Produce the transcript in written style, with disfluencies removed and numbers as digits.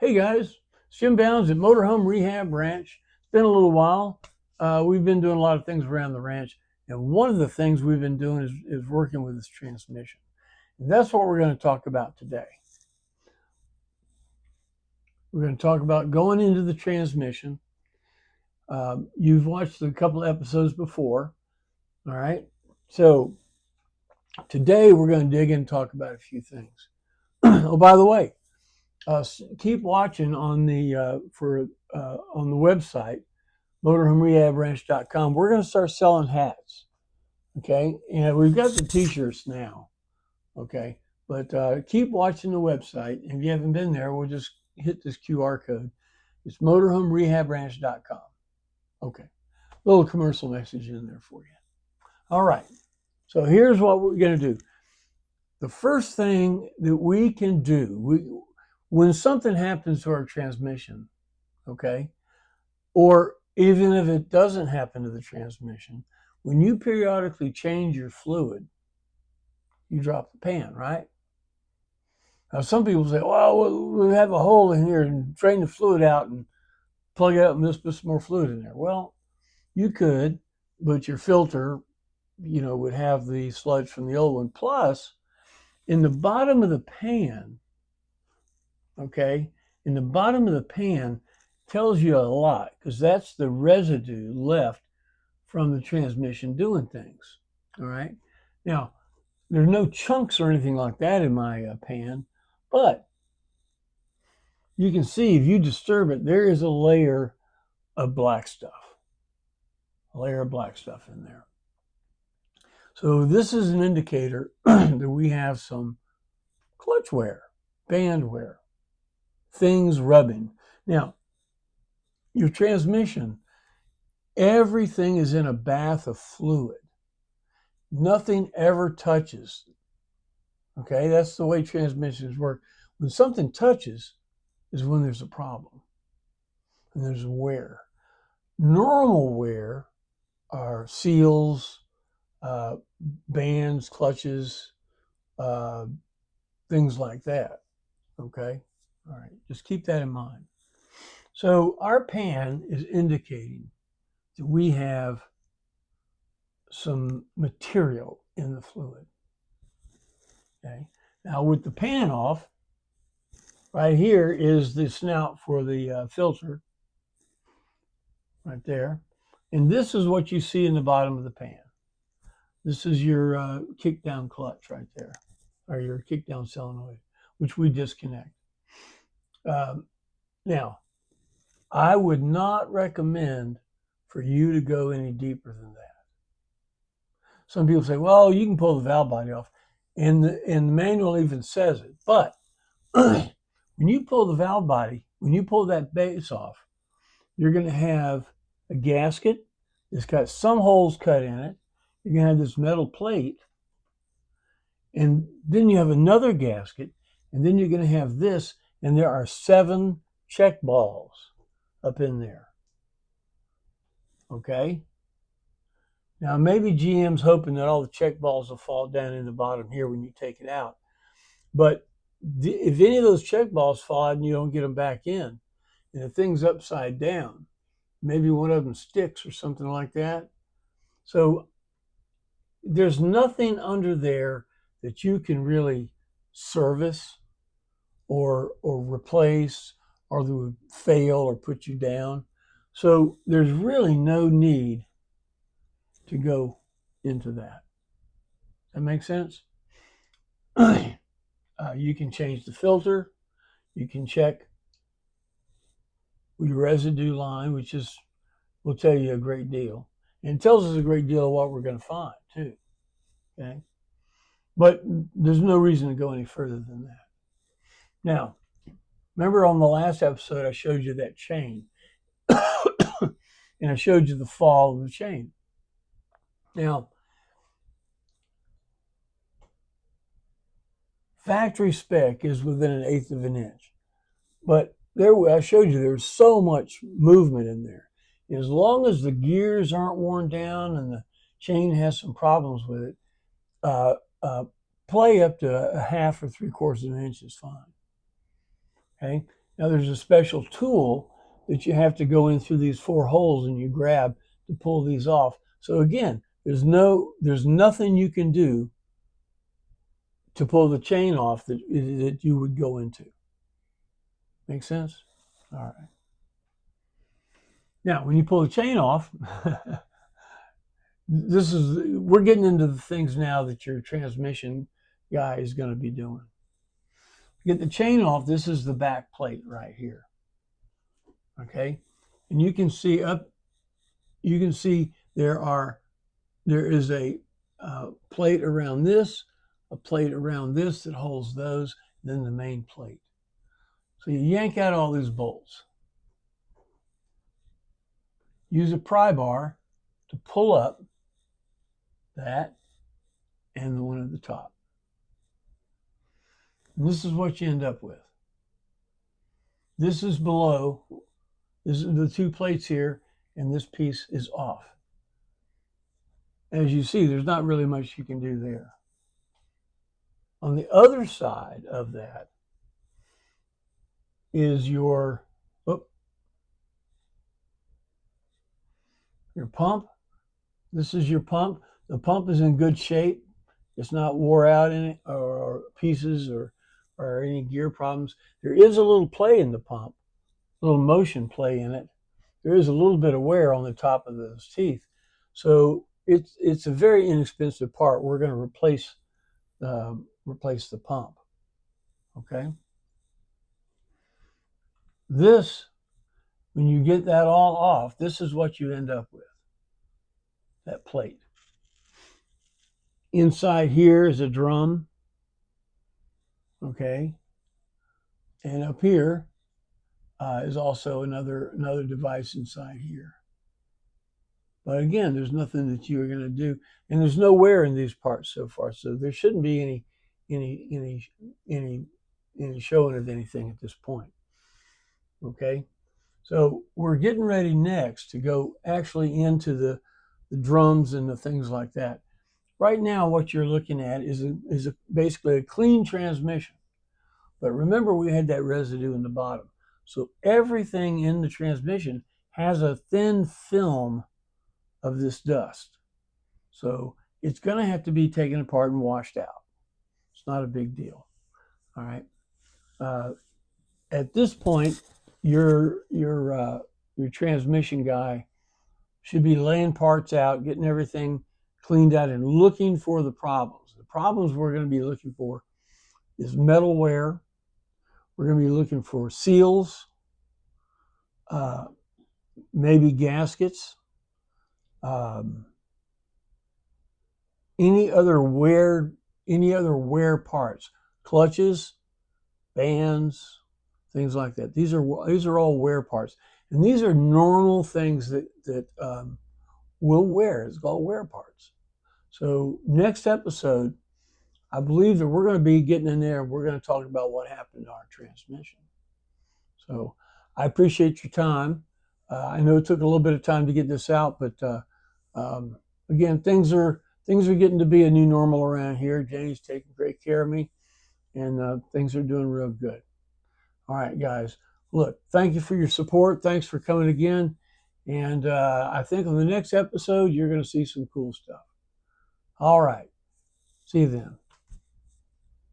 Hey guys, it's Jim Bounds at Motorhome Rehab Ranch. It's been a little while. We've been doing a lot of things around the ranch, and one of the things we've been doing is working with this transmission. And that's what we're going to talk about today. We're going to talk about going into the transmission. You've watched a couple of episodes before, all right? So today we're going to dig in and talk about a few things. Oh, by the way, keep watching on the on the website motorhomerehabranch.com. We're going to start selling hats. Okay. And we've got the t-shirts now. Okay. But keep watching the website. If you haven't been there, we'll just hit this QR code. It's motorhomerehabranch.com. Okay. Little commercial message in there for you. All right. So here's what we're going to do. The first thing that we can do, when something happens to our transmission, okay, or even if it doesn't happen to the transmission, when you periodically change your fluid, you drop the pan, right? Now, some people say, well, we have a hole in here and drain the fluid out and plug it up and just put some more fluid in there. Well, you could, but your filter, would have the sludge from the old one. Plus, in the bottom of the pan, okay, in the bottom of the pan tells you a lot because that's the residue left from the transmission doing things. All right. Now, there's no chunks or anything like that in my pan, but you can see if you disturb it, there is a layer of black stuff, in there. So this is an indicator that we have some clutch wear, band wear, things rubbing. Now, your transmission, everything is in a bath of fluid. Nothing ever touches. Okay, that's the way transmissions work. When something touches is when there's a problem and there's wear. Normal wear are seals, bands, clutches, things like that. Okay, all right, just keep that in mind. So our pan is indicating that we have some material in the fluid. Okay, now with the pan off, right here is the snout for the filter, right there. And this is what you see in the bottom of the pan. This is your kick down clutch right there, or your kick down solenoid, which we disconnect. Now, I would not recommend for you to go any deeper than that. Some people say, well, you can pull the valve body off, and the manual even says it. But when you pull the valve body, when you pull that base off, you're going to have a gasket that's got some holes cut in it. You're going to have this metal plate, and then you have another gasket, and then you're going to have this, and there are 7 check balls up in there. Okay? Now, maybe GM's hoping that all the check balls will fall down in the bottom here when you take it out. But if any of those check balls fall out and you don't get them back in, and the thing's upside down, maybe one of them sticks or something like that. So there's nothing under there that you can really service or replace, or that would fail or put you down. So there's really no need to go into that. That makes sense? You can change the filter. You can check your residue line, which will tell you a great deal. And it tells us a great deal of what we're going to find, too. Okay? But there's no reason to go any further than that. Now, remember on the last episode, I showed you that chain. And I showed you the fall of the chain. Now, factory spec is within 1/8 of an inch. But there, I showed you there's so much movement in there. As long as the gears aren't worn down and the chain has some problems with it, play up to 1/2 or 3/4 of an inch is fine. Okay. Now there's a special tool that you have to go in through these 4 holes and you grab to pull these off. So again, there's nothing you can do to pull the chain off that you would go into. Make sense? All right. Now, when you pull the chain off, we're getting into the things now that your transmission guy is going to be doing. Get the chain off. This is the back plate right here. Okay, and you can see there is a plate around this, a plate around this that holds those, then the main plate. So you yank out all these bolts. Use a pry bar to pull up that and the one at the top. And this is what you end up with. This is below. This is the 2 plates here, and this piece is off. As you see, there's not really much you can do there. On the other side of that is your pump. This is your pump. The pump is in good shape. It's not wore out in it or pieces or any gear problems. There is a little play in the pump, a little motion play in it. There is a little bit of wear on the top of those teeth. So it's a very inexpensive part. We're going to replace the pump. Okay. This, when you get that all off, this is what you end up with. That plate. Inside here is a drum. Okay. And up here is also another device inside here. But again, there's nothing that you're going to do, and there's no wear in these parts so far, so there shouldn't be any showing of anything at this point. Okay, so we're getting ready next to go actually into the drums and the things like that. Right now, what you're looking at is basically a clean transmission. But remember, we had that residue in the bottom. So everything in the transmission has a thin film of this dust. So it's going to have to be taken apart and washed out. It's not a big deal. All right. At this point, your transmission guy should be laying parts out, getting everything cleaned out, and looking for the problems. The problems we're going to be looking for is metal wear. We're going to be looking for seals, maybe gaskets, any other wear parts, clutches, bands, things like that. These are all wear parts, and these are normal things that will wear. It's called wear parts. So next episode, I believe that we're going to be getting in there. We're going to talk about what happened to our transmission. So I appreciate your time. I know it took a little bit of time to get this out, but again, things are getting to be a new normal around here. Jenny's taking great care of me, and things are doing real good. All right, guys. Look, thank you for your support. Thanks for coming again. And I think on the next episode, you're going to see some cool stuff. All right. See you then.